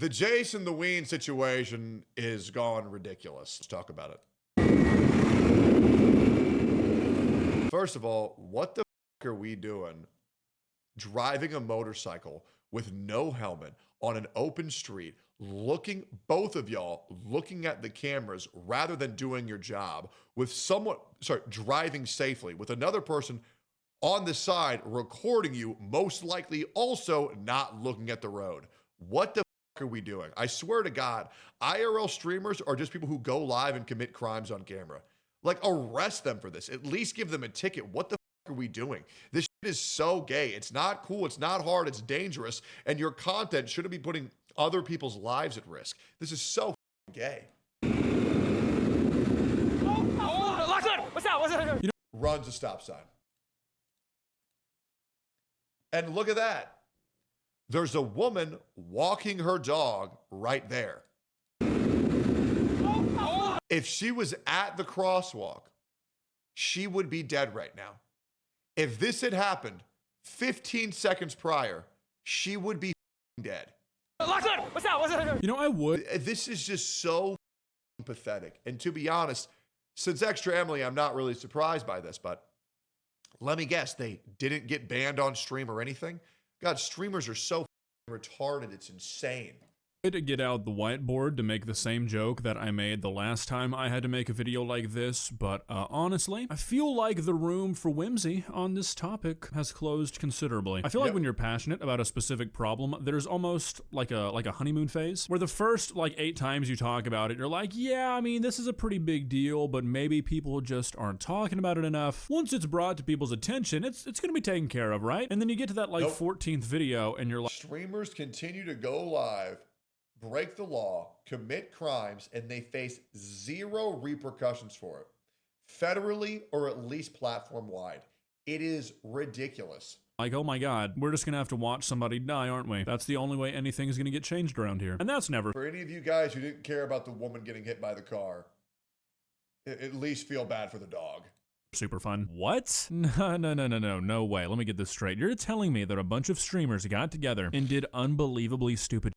The Jason the Ween situation is gone ridiculous. Let's talk about it. First of all, what the f are we doing driving a motorcycle with no helmet on an open street, both of y'all looking at the cameras rather than doing your job, with someone, driving safely with another person on the side recording you, most likely also not looking at the road? What the f are we doing? I swear to God, IRL streamers are just people who go live and commit crimes on camera. Like, arrest them for this. At least give them a ticket. What the f are we doing? This shit is so gay. It's not cool. It's not hard. It's dangerous. And your content shouldn't be putting other people's lives at risk. This is so gay. What's that? Runs a stop sign. And look at that. There's a woman walking her dog right there. If she was at the crosswalk, she would be dead right now. If this had happened 15 seconds prior, she would be dead. What's that? You know, I would. This is just so pathetic. And to be honest, since Extra Emily, I'm not really surprised by this, but let me guess, they didn't get banned on stream or anything? God, streamers are so retarded, it's insane. To get out the whiteboard to make the same joke that I made the last time I had to make a video like this, but honestly, I feel like the room for whimsy on this topic has closed considerably. I feel like when you're passionate about a specific problem, there's almost like a honeymoon phase, where the first 8 times you talk about it, you're like, yeah, I mean, this is a pretty big deal, but maybe people just aren't talking about it enough. Once it's brought to people's attention, it's gonna be taken care of, right? And then you get to that 14th video and you're like, streamers continue to go live, break the law, commit crimes, and they face zero repercussions for it, federally or at least platform-wide. It is ridiculous. Like, oh my God, we're just gonna have to watch somebody die, aren't we? That's the only way anything's gonna get changed around here. And that's never. For any of you guys who didn't care about the woman getting hit by the car, at least feel bad for the dog. Super fun. What? No way. Let me get this straight. You're telling me that a bunch of streamers got together and did unbelievably stupid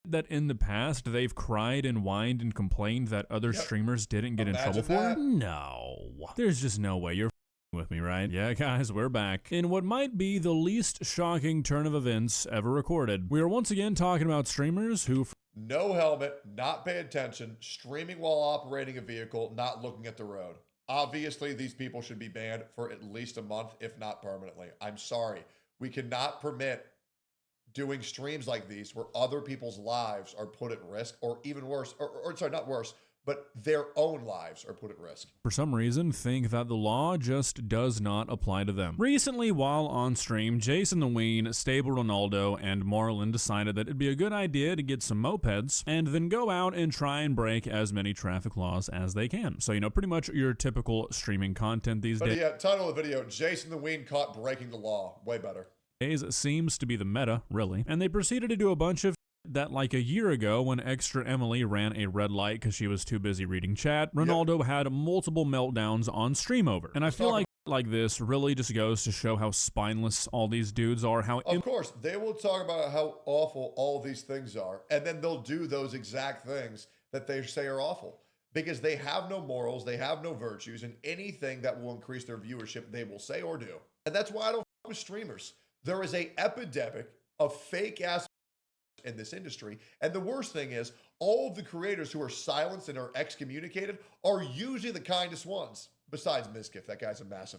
that in the past they've cried and whined and complained that other streamers didn't get in trouble for? No. There's just no way. You're with me, right? Yeah, guys, we're back. In what might be the least shocking turn of events ever recorded, we are once again talking about streamers who... No helmet, not pay attention, streaming while operating a vehicle, not looking at the road. Obviously, these people should be banned for at least a month, if not permanently. I'm sorry. We cannot permit doing streams like these where other people's lives are put at risk, or even worse, or sorry, not worse, but their own lives are put at risk. For some reason, think that the law just does not apply to them. Recently, while on stream, Jason the Ween, Stable Ronaldo, and Marlon decided that it'd be a good idea to get some mopeds and then go out and try and break as many traffic laws as they can. So, you know, pretty much your typical streaming content these days. Yeah, title of the video, Jason the Ween caught breaking the law. Way better. Seems to be the meta, really. And they proceeded to do a bunch of that like a year ago when Extra Emily ran a red light because she was too busy reading chat. Ronaldo had multiple meltdowns on stream over. And I feel like this really just goes to show how spineless all these dudes are. Of course, they will talk about how awful all these things are, and then they'll do those exact things that they say are awful. Because they have no morals, they have no virtues, and anything that will increase their viewership, they will say or do. And that's why I don't f with streamers. There is an epidemic of fake-ass in this industry, and the worst thing is, all of the creators who are silenced and are excommunicated are usually the kindest ones, besides Miskiff. That guy's a massive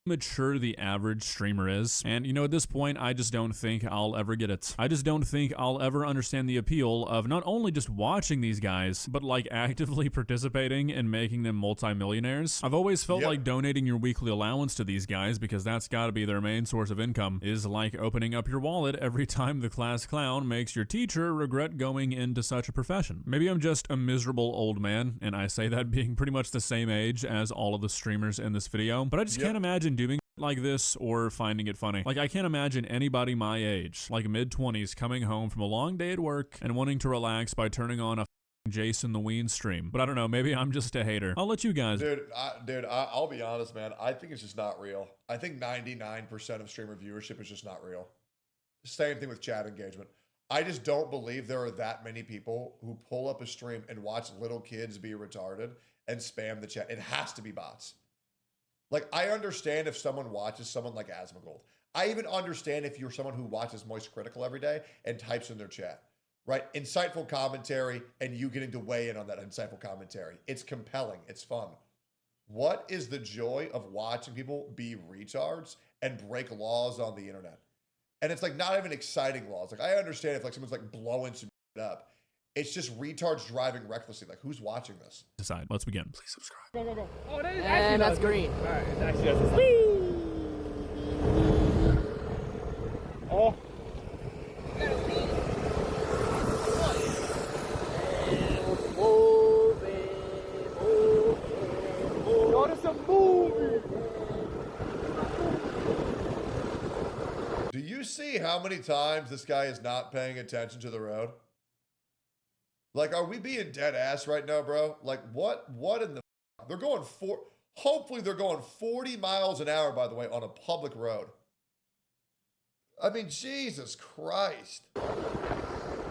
mature the average streamer is. And you know, at this point, I just don't think I'll ever get it. I just don't think I'll ever understand the appeal of not only just watching these guys, but like actively participating and making them multimillionaires. I've always felt like donating your weekly allowance to these guys, because that's gotta be their main source of income, is like opening up your wallet every time the class clown makes your teacher regret going into such a profession. Maybe I'm just a miserable old man, and I say that being pretty much the same age as all of the streamers in this video, but I just can't imagine doing like this or finding it funny. Like, I can't imagine anybody my age, like mid-20s, coming home from a long day at work and wanting to relax by turning on a Jason the Ween stream. But I don't know, maybe I'm just a hater. I'll let you guys. I'll be honest, man. I think it's just not real. I think 99% of streamer viewership is just not real. Same thing with chat engagement. I just don't believe there are that many people who pull up a stream and watch little kids be retarded and spam the chat. It has to be bots. Like, I understand if someone watches someone like Asmongold. I even understand if you're someone who watches Moist Critical every day and types in their chat, right? Insightful commentary and you getting to weigh in on that insightful commentary. It's compelling. It's fun. What is the joy of watching people be retards and break laws on the internet? And it's like not even exciting laws. Like, I understand if like someone's like blowing some shit up. It's just retards driving recklessly. Like, who's watching this? Decide. Let's begin. Please subscribe. Go, go, go. Oh, that is And that's green. All right, it's actually us. Oh. Yo, this a movie. Do you see how many times this guy is not paying attention to the road? Like, are we being dead ass right now, bro? Like, what in the... They're going hopefully they're going 40 miles an hour, by the way, on a public road. I mean, Jesus Christ.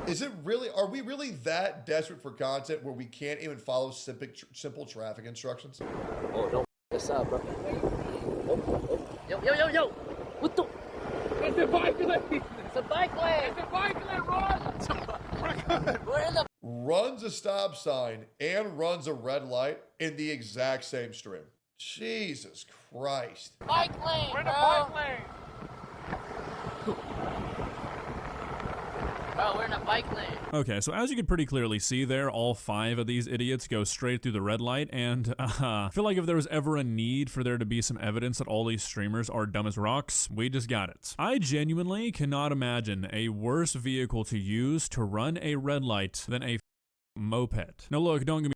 Is it really... Are we really that desperate for content where we can't even follow simple traffic instructions? Oh, don't f this up, bro. Yo. What the? It's a bike lane. It's a bike lane. It's a bike lane, Ron. We're good. We're in the... Runs a stop sign and runs a red light in the exact same stream. Jesus Christ. bike lane, We're in the bro. bike lane. Bro, we're in a bike lane. Okay, so as you can pretty clearly see there, all 5 of these idiots go straight through the red light, and I feel like if there was ever a need for there to be some evidence that all these streamers are dumb as rocks, we just got it. I genuinely cannot imagine a worse vehicle to use to run a red light than a moped. Now look, don't get me...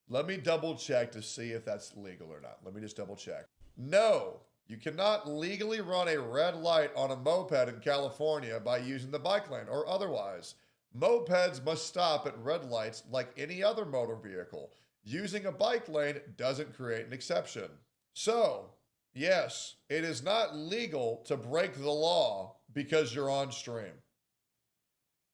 Let me double check to see if that's legal or not. Let me just double check. No, you cannot legally run a red light on a moped in California by using the bike lane or otherwise. Mopeds must stop at red lights like any other motor vehicle. Using a bike lane doesn't create an exception. So, yes, it is not legal to break the law because you're on stream.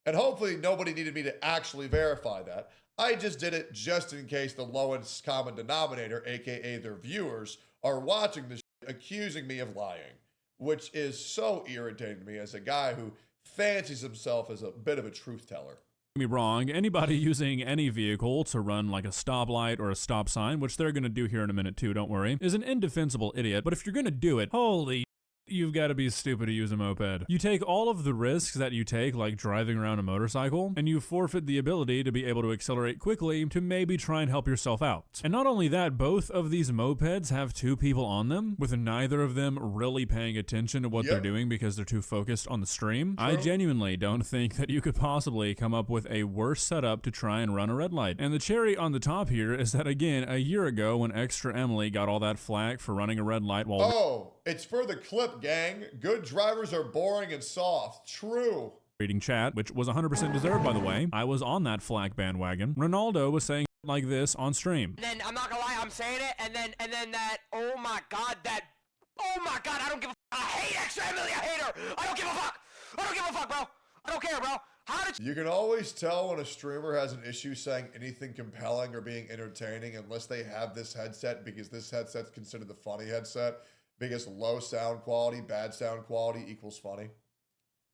And hopefully nobody needed me to actually verify that. I just did it just in case the lowest common denominator, aka their viewers, are watching this shit, accusing me of lying, which is so irritating to me as a guy who fancies himself as a bit of a truth teller. Me wrong, anybody using any vehicle to run like a stoplight or a stop sign, which they're gonna do here in a minute too, don't worry, is an indefensible idiot. But if you're gonna do it, holy, you've got to be stupid to use a moped. You take all of the risks that you take, like driving around a motorcycle, and you forfeit the ability to be able to accelerate quickly to maybe try and help yourself out. And not only that, both of these mopeds have 2 people on them, with neither of them really paying attention to what they're doing because they're too focused on the stream. True. I genuinely don't think that you could possibly come up with a worse setup to try and run a red light. And the cherry on the top here is that, again, a year ago when Extra Emily got all that flack for running a red light while... Oh, it's for the clip, gang. Good drivers are boring and soft. True. Reading chat, which was 100% deserved, by the way. I was on that flack bandwagon. Ronaldo was saying like this on stream. And then, I'm not gonna lie, I'm saying it, and then that, oh my god, I don't give a fuck. I hate Extra Emily, I hate her. I don't give a fuck. I don't give a fuck, bro. I don't care, bro. How did you can always tell when a streamer has an issue saying anything compelling or being entertaining unless they have this headset, because this headset's considered the funny headset. Because low sound quality, bad sound quality equals funny.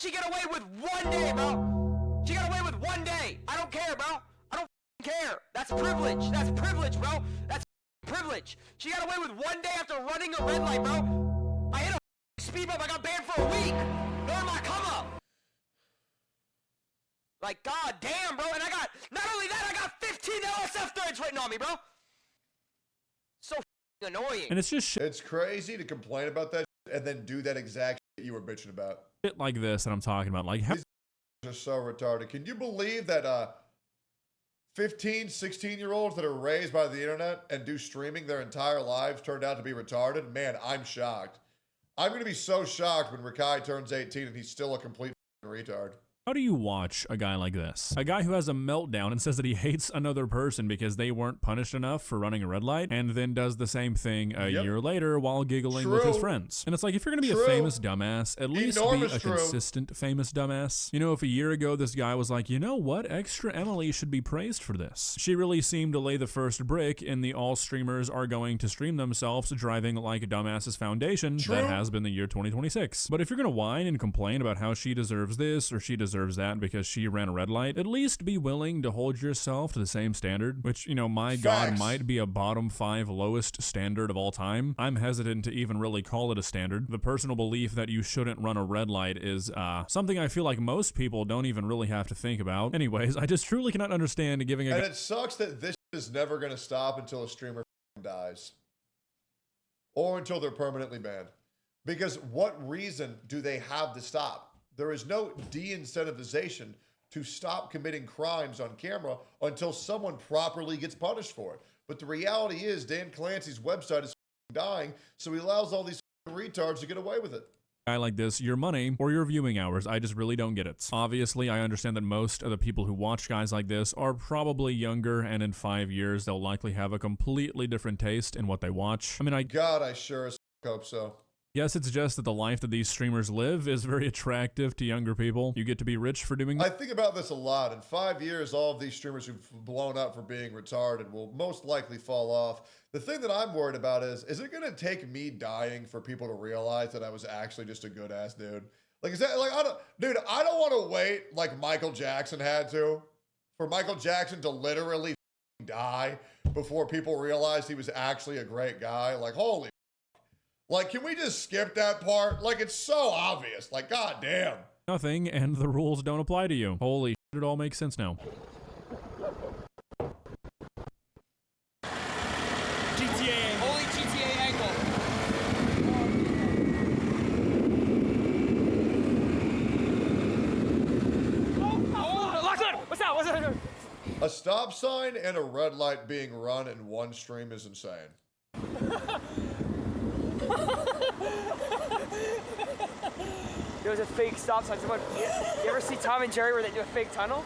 she get away with 1 day, bro? She got away with 1 day. I don't care, bro. I don't care. That's privilege. That's privilege, bro. That's privilege. She got away with 1 day after running a red light, bro. I hit a speed bump. I got banned for a week. During my come up. Like, god damn, bro. And I got, not only that, I got 15 LSF threads written on me, bro. So annoying. And it's just It's crazy to complain about that and then do that exact shit you were bitching about. shit like this that I'm talking about. Like, how These are so retarded. Can you believe that 15, 16-year-olds that are raised by the internet and do streaming their entire lives turned out to be retarded? Man, I'm shocked. I'm going to be so shocked when Rakai turns 18 and he's still a complete retard. How do you watch a guy like this? A guy who has a meltdown and says that he hates another person because they weren't punished enough for running a red light, and then does the same thing a year later while giggling with his friends. And it's like, if you're gonna be a famous dumbass, at least be a consistent famous dumbass. You know, if a year ago this guy was like, you know what, Extra Emily should be praised for this. She really seemed to lay the first brick in the all streamers are going to stream themselves driving like a dumbass's foundation that has been the year 2026. But if you're gonna whine and complain about how she deserves this or she deserves that because she ran a red light, at least be willing to hold yourself to the same standard, which, you know, my God, might be a bottom 5 lowest standard of all time. I'm hesitant to even really call it a standard. The personal belief that you shouldn't run a red light is something I feel like most people don't even really have to think about. Anyways, I just truly cannot understand giving a... And it sucks that this is never going to stop until a streamer dies. Or until they're permanently banned. Because what reason do they have to stop? There is no de-incentivization to stop committing crimes on camera until someone properly gets punished for it. But the reality is Dan Clancy's website is dying, so he allows all these retards to get away with it. Guy like this, your money or your viewing hours, I just really don't get it. Obviously, I understand that most of the people who watch guys like this are probably younger, and in 5 years, they'll likely have a completely different taste in what they watch. I mean, God, I sure as hope so. Yes, it's just that the life that these streamers live is very attractive to younger people. You get to be rich for doing that. I think about this a lot. In 5 years, all of these streamers who've blown up for being retarded will most likely fall off. The thing that I'm worried about is it going to take me dying for people to realize that I was actually just a good ass dude? Like, is that like, I don't want to wait like Michael Jackson had to, for Michael Jackson to literally die before people realized he was actually a great guy. Like, holy. Like, can we just skip that part? Like, it's so obvious. Like, goddamn. Nothing, and the rules don't apply to you. Holy shit, it all makes sense now. GTA. Only GTA angle. Oh, locked on. What's that? What's that? A stop sign and a red light being run in one stream is insane. There was a fake stop sign. You ever see Tom and Jerry where they do a fake tunnel?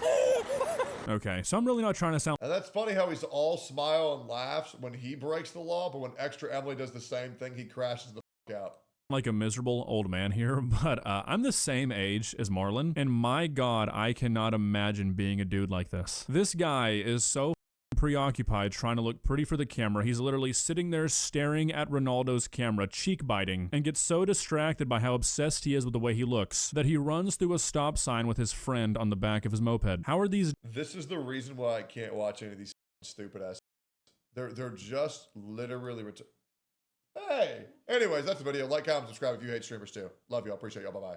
Okay, so I'm really not trying to sound... And that's funny how he's all smile and laughs when he breaks the law, but when Extra Emily does the same thing, he crashes the fuck out. Like a miserable old man here, but I'm the same age as Marlon, and my God, I cannot imagine being a dude like this. This guy is so preoccupied trying to look pretty for the camera. He's literally sitting there staring at Ronaldo's camera, cheek biting, and gets so distracted by how obsessed he is with the way he looks that he runs through a stop sign with his friend on the back of his moped. How are these... This is the reason why I can't watch any of these stupid ass. They're just literally... Hey! Anyways, that's the video. Like, comment, subscribe if you hate streamers too. Love y'all. Appreciate y'all. Bye-bye.